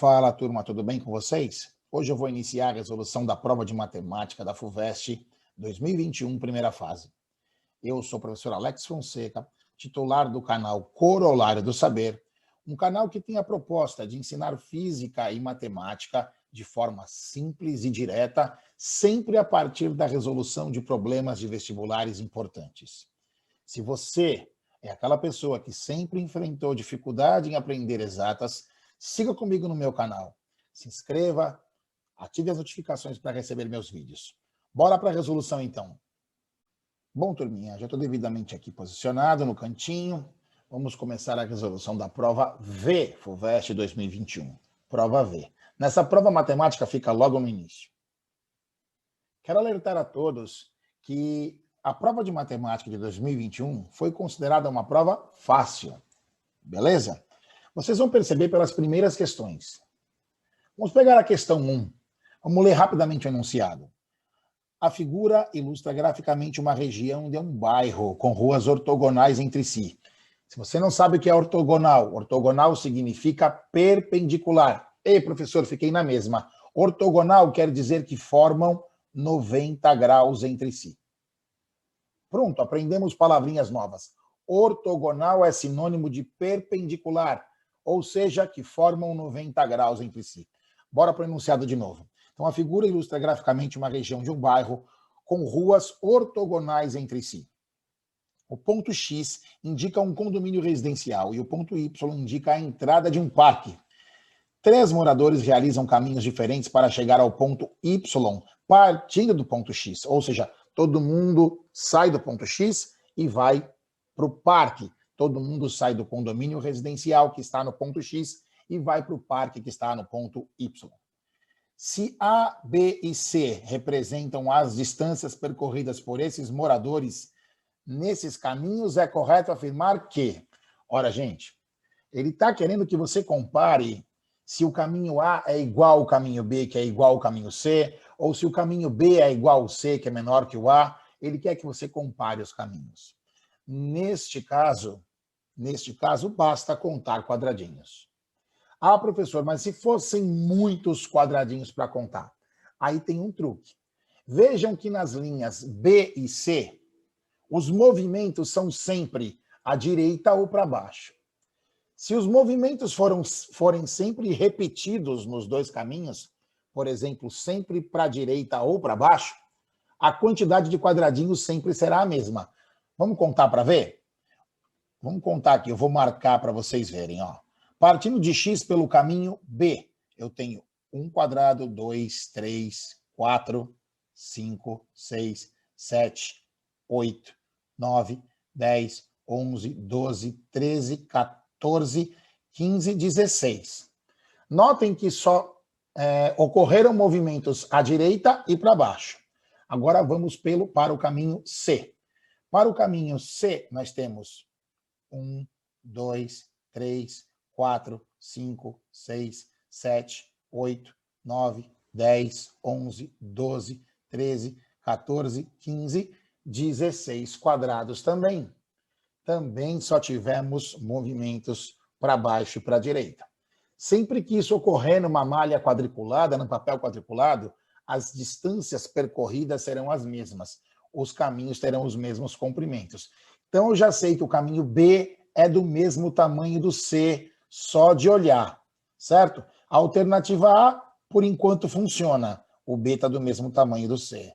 Fala, turma, tudo bem com vocês? Hoje eu vou iniciar a resolução da prova de matemática da FUVEST 2021, primeira fase. Eu sou o professor Alex Fonseca, titular do canal Corolário do Saber, um canal que tem a proposta de ensinar física e matemática de forma simples e direta, sempre a partir da resolução de problemas de vestibulares importantes. Se você é aquela pessoa que sempre enfrentou dificuldade em aprender exatas, siga comigo no meu canal. Se inscreva, ative as notificações para receber meus vídeos. Bora para a resolução, então. Bom, turminha, já estou devidamente aqui posicionado no cantinho. Vamos começar a resolução da prova V, FUVEST 2021. Prova V. Nessa prova, a matemática fica logo no início. Quero alertar a todos que a prova de matemática de 2021 foi considerada uma prova fácil. Beleza? Vocês vão perceber pelas primeiras questões. Vamos pegar a questão 1. Vamos ler rapidamente o enunciado. A figura ilustra graficamente uma região de um bairro com ruas ortogonais entre si. Se você não sabe o que é ortogonal, ortogonal significa perpendicular. Ei, professor, fiquei na mesma. Ortogonal quer dizer que formam 90 graus entre si. Pronto, aprendemos palavrinhas novas. Ortogonal é sinônimo de perpendicular, ou seja, que formam 90 graus entre si. Bora para o enunciado de novo. Então, a figura ilustra graficamente uma região de um bairro com ruas ortogonais entre si. O ponto X indica um condomínio residencial e o ponto Y indica a entrada de um parque. 3 moradores realizam caminhos diferentes para chegar ao ponto Y, partindo do ponto X. Ou seja, todo mundo sai do ponto X e vai para o parque. Todo mundo sai do condomínio residencial que está no ponto X e vai para o parque que está no ponto Y. Se A, B e C representam as distâncias percorridas por esses moradores nesses caminhos, é correto afirmar que... Ora, gente, ele está querendo que você compare se o caminho A é igual ao caminho B, que é igual ao caminho C, ou se o caminho B é igual ao C, que é menor que o A. Ele quer que você compare os caminhos. Neste caso, basta contar quadradinhos. Ah, professor, mas se fossem muitos quadradinhos para contar? Aí tem um truque. Vejam que nas linhas B e C, os movimentos são sempre à direita ou para baixo. Se os movimentos forem sempre repetidos nos dois caminhos, por exemplo, sempre para a direita ou para baixo, a quantidade de quadradinhos sempre será a mesma. Vamos contar para ver? Vamos contar aqui, eu vou marcar para vocês verem. Ó. Partindo de X pelo caminho B, eu tenho 1 quadrado, 2, 3, 4, 5, 6, 7, 8, 9, 10, 11, 12, 13, 14, 15, 16. Notem que só ocorreram movimentos à direita e para baixo. Agora vamos para o caminho C. Para o caminho C, nós temos 1, 2, 3, 4, 5, 6, 7, 8, 9, 10, 11, 12, 13, 14, 15, 16 quadrados também. Também só tivemos movimentos para baixo e para a direita. Sempre que isso ocorrer numa malha quadriculada, num papel quadriculado, as distâncias percorridas serão as mesmas. Os caminhos terão os mesmos comprimentos. Então, eu já sei que o caminho B é do mesmo tamanho do C, só de olhar, certo? A alternativa A, por enquanto, funciona. O B está do mesmo tamanho do C.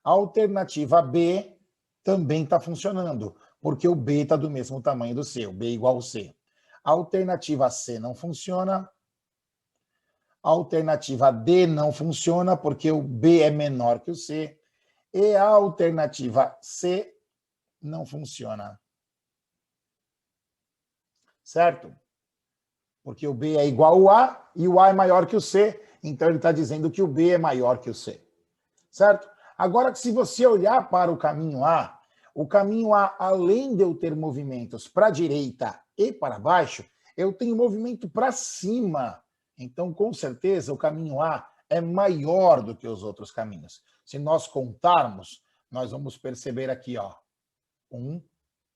A alternativa B também está funcionando, porque o B está do mesmo tamanho do C, o B é igual ao C. A alternativa C não funciona. A alternativa D não funciona, porque o B é menor que o C. E a alternativa C não funciona. Certo? Porque o B é igual ao A e o A é maior que o C, então ele está dizendo que o B é maior que o C. Certo? Agora, se você olhar para o caminho A, além de eu ter movimentos para a direita e para baixo, eu tenho movimento para cima. Então, com certeza, o caminho A é maior do que os outros caminhos. Se nós contarmos, nós vamos perceber aqui, ó, 1,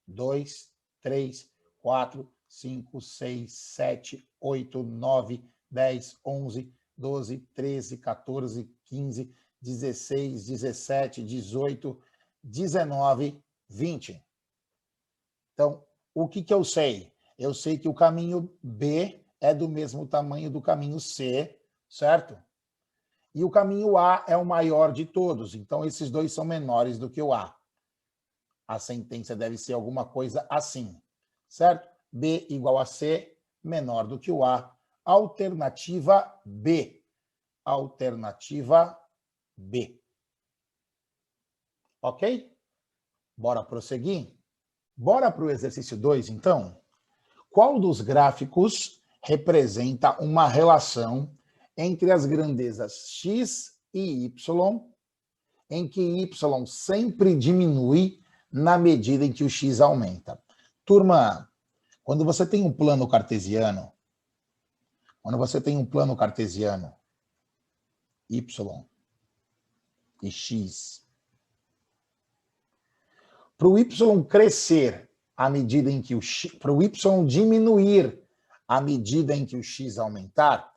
2, 3, 4, 5, 6, 7, 8, 9, 10, 11, 12, 13, 14, 15, 16, 17, 18, 19, 20. Então, o que eu sei? Eu sei que o caminho B é do mesmo tamanho do caminho C, certo? E o caminho A é o maior de todos, então esses dois são menores do que o A. A sentença deve ser alguma coisa assim, certo? B igual a C, menor do que o A. Alternativa B. Alternativa B. Ok? Bora prosseguir? Bora para o exercício 2, então? Qual dos gráficos representa uma relação entre as grandezas x e y, em que y sempre diminui na medida em que o x aumenta? Turma, quando você tem um plano cartesiano, y e x, para o y crescer à medida em que o x, para o y diminuir à medida em que o x aumentar,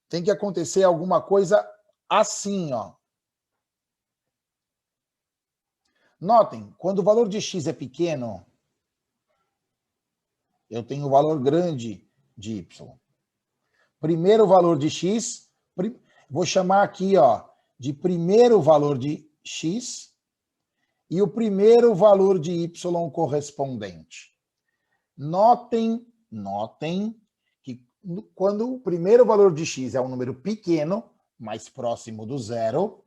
tem que acontecer alguma coisa assim, ó. Notem, quando o valor de x é pequeno, eu tenho o valor grande de y. Primeiro valor de x, vou chamar aqui, ó, de primeiro valor de x e o primeiro valor de y correspondente. Notem que quando o primeiro valor de x é um número pequeno, mais próximo do zero,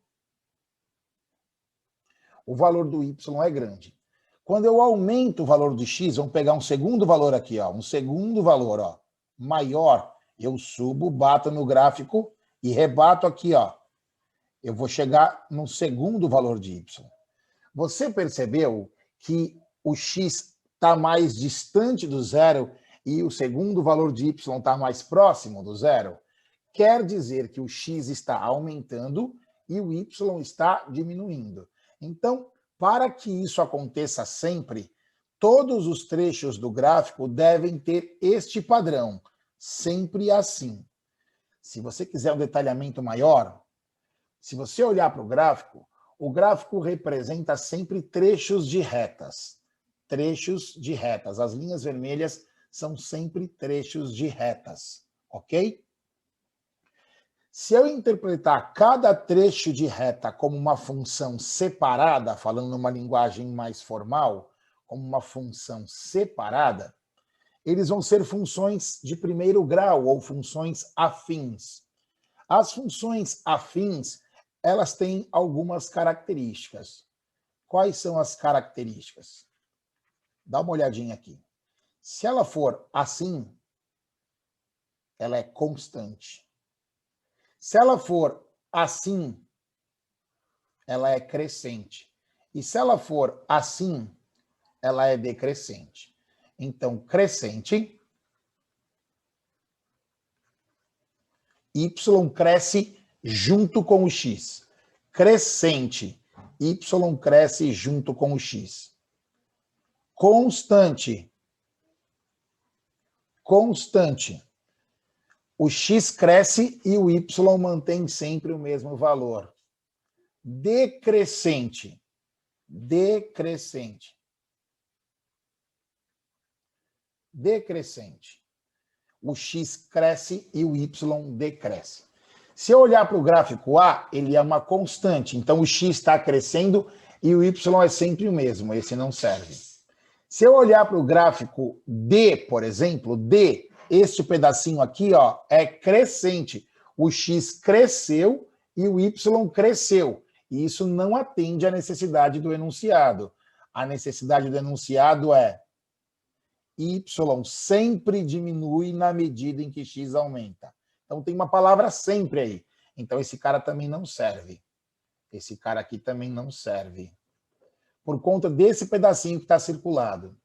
o valor do y é grande. Quando eu aumento o valor de x, vamos pegar um segundo valor aqui, ó, um segundo valor, ó, maior, eu subo, bato no gráfico e rebato aqui, ó. Eu vou chegar no segundo valor de y. Você percebeu que o x está mais distante do zero e o segundo valor de y está mais próximo do zero? Quer dizer que o x está aumentando e o y está diminuindo. Então, para que isso aconteça sempre, todos os trechos do gráfico devem ter este padrão, sempre assim. Se você quiser um detalhamento maior, se você olhar para o gráfico representa sempre trechos de retas. Trechos de retas. As linhas vermelhas são sempre trechos de retas, ok? Se eu interpretar cada trecho de reta como uma função separada, falando numa linguagem mais formal, como uma função separada, eles vão ser funções de primeiro grau ou funções afins. As funções afins, elas têm algumas características. Quais são as características? Dá uma olhadinha aqui. Se ela for assim, ela é constante. Se ela for assim, ela é crescente. E se ela for assim, ela é decrescente. Então, crescente, y cresce junto com o x. Crescente, y cresce junto com o x. Constante, o x cresce e o y mantém sempre o mesmo valor. Decrescente. O x cresce e o y decresce. Se eu olhar para o gráfico A, ele é uma constante, então o x está crescendo e o y é sempre o mesmo, esse não serve. Se eu olhar para o gráfico D, por exemplo, D, este pedacinho aqui, ó, é crescente. O x cresceu e o y cresceu. E isso não atende à necessidade do enunciado. A necessidade do enunciado é y sempre diminui na medida em que x aumenta. Então tem uma palavra sempre aí. Então esse cara também não serve. Esse cara aqui também não serve. Por conta desse pedacinho que está circulado.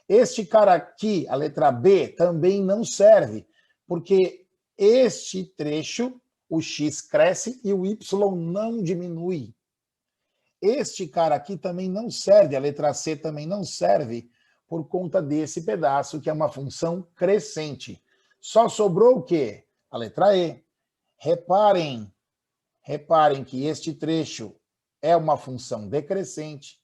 Este cara aqui, a letra B, também não serve, porque este trecho, o x cresce e o y não diminui. Este cara aqui também não serve, a letra C também não serve, por conta desse pedaço, que é uma função crescente. Só sobrou o quê? A letra E. Reparem que este trecho é uma função decrescente,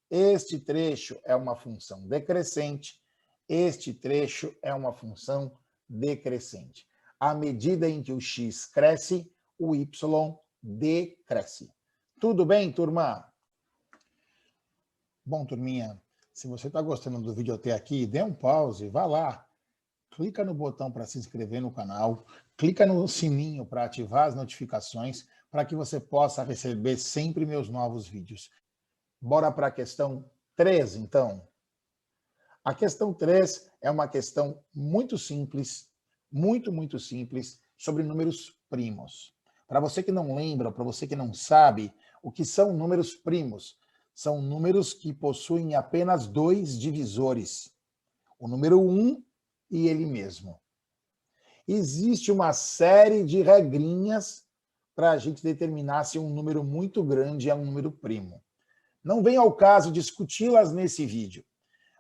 este trecho é uma função decrescente, este trecho é uma função decrescente. À medida em que o x cresce, o y decresce. Tudo bem, turma? Bom, turminha, se você está gostando do vídeo até aqui, dê um pause, vá lá, clica no botão para se inscrever no canal, clica no sininho para ativar as notificações, para que você possa receber sempre meus novos vídeos. Bora para a questão 3, então. A questão 3 é uma questão muito simples, muito simples, sobre números primos. Para você que não lembra, para você que não sabe, o que são números primos? São números que possuem apenas dois divisores, o número 1 e ele mesmo. Existe uma série de regrinhas para a gente determinar se um número muito grande é um número primo. Não vem ao caso discuti-las nesse vídeo.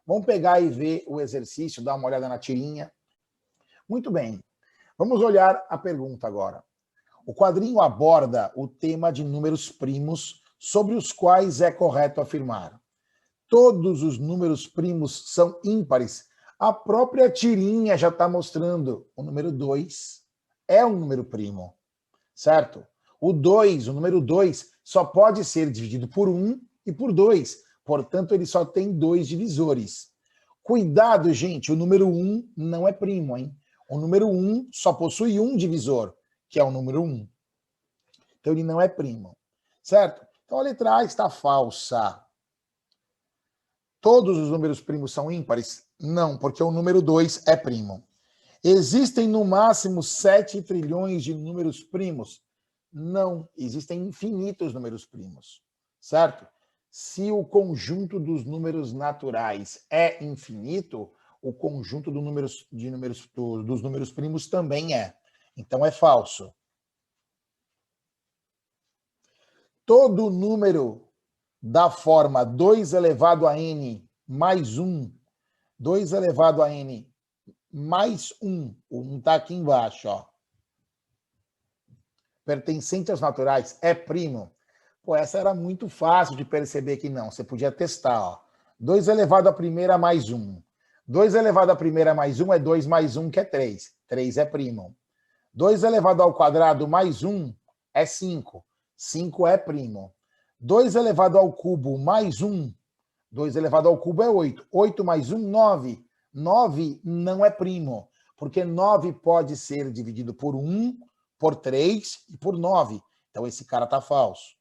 Vamos pegar e ver o exercício, dar uma olhada na tirinha. Muito bem, vamos olhar a pergunta agora. O quadrinho aborda o tema de números primos, sobre os quais é correto afirmar: todos os números primos são ímpares. A própria tirinha já está mostrando. O número 2 é um número primo, certo? O número 2, só pode ser dividido por 1 e por 2. Portanto, ele só tem dois divisores. Cuidado, gente, o número 1 não é primo, hein? O número 1 só possui um divisor, que é o número 1. Então, ele não é primo, certo? Então, a letra A está falsa. Todos os números primos são ímpares? Não, porque o número 2 é primo. Existem no máximo 7 trilhões de números primos? Não, existem infinitos números primos, certo? Se o conjunto dos números naturais é infinito, o conjunto dos números primos também é. Então é falso. Todo número da forma 2 elevado a n mais 1, 2 elevado a n mais 1, o 1 está aqui embaixo, ó, pertencente aos naturais, é primo. Pô, essa era muito fácil de perceber que não. Você podia testar, ó. 2 elevado à primeira mais 1. 2 elevado à primeira mais 1 é 2 mais 1, que é 3. 3 é primo. 2 elevado ao quadrado mais 1 é 5. 5 é primo. 2 elevado ao cubo mais 1. 2 elevado ao cubo é 8. 8 mais 1, 9. 9 não é primo, porque 9 pode ser dividido por 1, por 3 e por 9. Então esse cara está falso.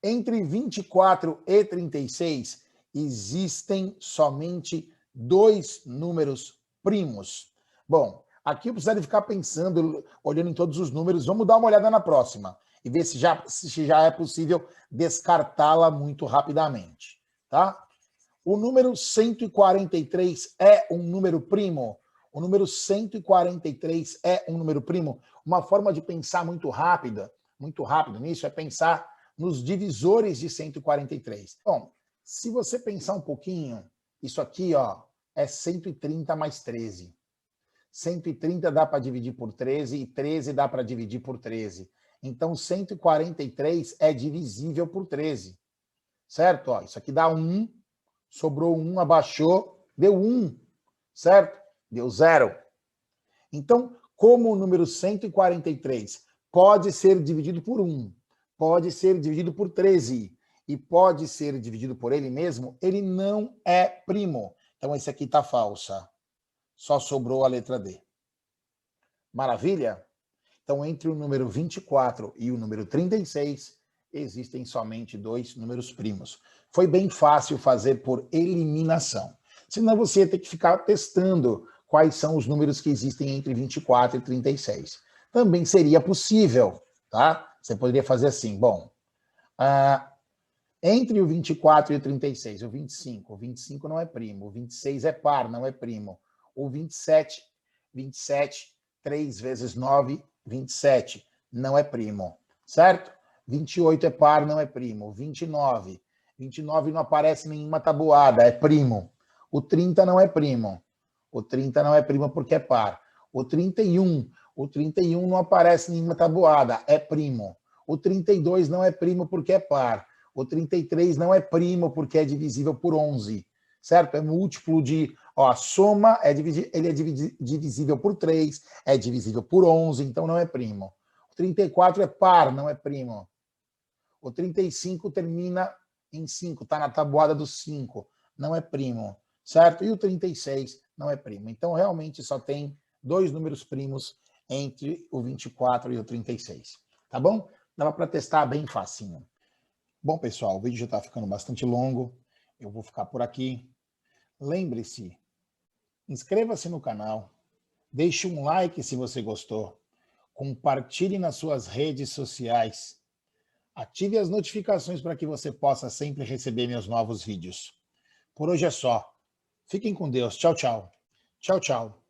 Entre 24 e 36, existem somente dois números primos. Bom, aqui eu precisaria ficar pensando, olhando em todos os números. Vamos dar uma olhada na próxima e ver se já é possível descartá-la muito rapidamente, tá? O número 143 é um número primo? O número 143 é um número primo? Uma forma de pensar muito rápido nisso é pensar nos divisores de 143. Bom, se você pensar um pouquinho, isso aqui, ó, é 130 mais 13. 130 dá para dividir por 13 e 13 dá para dividir por 13. Então, 143 é divisível por 13. Certo? Ó, isso aqui dá 1, sobrou 1, abaixou, deu 1. Certo? Deu 0. Então, como o número 143 pode ser dividido por 1, pode ser dividido por 13 e pode ser dividido por ele mesmo, ele não é primo. Então, esse aqui está falsa. Só sobrou a letra D. Maravilha? Então, entre o número 24 e o número 36, existem somente dois números primos. Foi bem fácil fazer por eliminação. Senão você ia ter que ficar testando quais são os números que existem entre 24 e 36. Também seria possível, tá? Você poderia fazer assim, bom, entre o 24 e o 36, o 25 não é primo, o 26 é par, não é primo, o 27, 3 vezes 9, 27, não é primo, certo? 28 é par, não é primo, 29 não aparece nenhuma tabuada, é primo. O 30 não é primo, porque é par. O 31. O 31 não aparece em nenhuma tabuada, é primo. O 32 não é primo porque é par. O 33 não é primo porque é divisível por 11. Certo? É múltiplo de... Ó, a soma, ele é divisível por 3, é divisível por 11, então não é primo. O 34 é par, não é primo. O 35 termina em 5, está na tabuada do 5, não é primo. Certo? E o 36 não é primo. Então, realmente, só tem 2 números primos entre o 24 e o 36. Tá bom? Dava para testar bem facinho. Bom, pessoal, o vídeo já está ficando bastante longo. Eu vou ficar por aqui. Lembre-se, inscreva-se no canal, deixe um like se você gostou, compartilhe nas suas redes sociais, ative as notificações para que você possa sempre receber meus novos vídeos. Por hoje é só. Fiquem com Deus. Tchau, tchau. Tchau, tchau.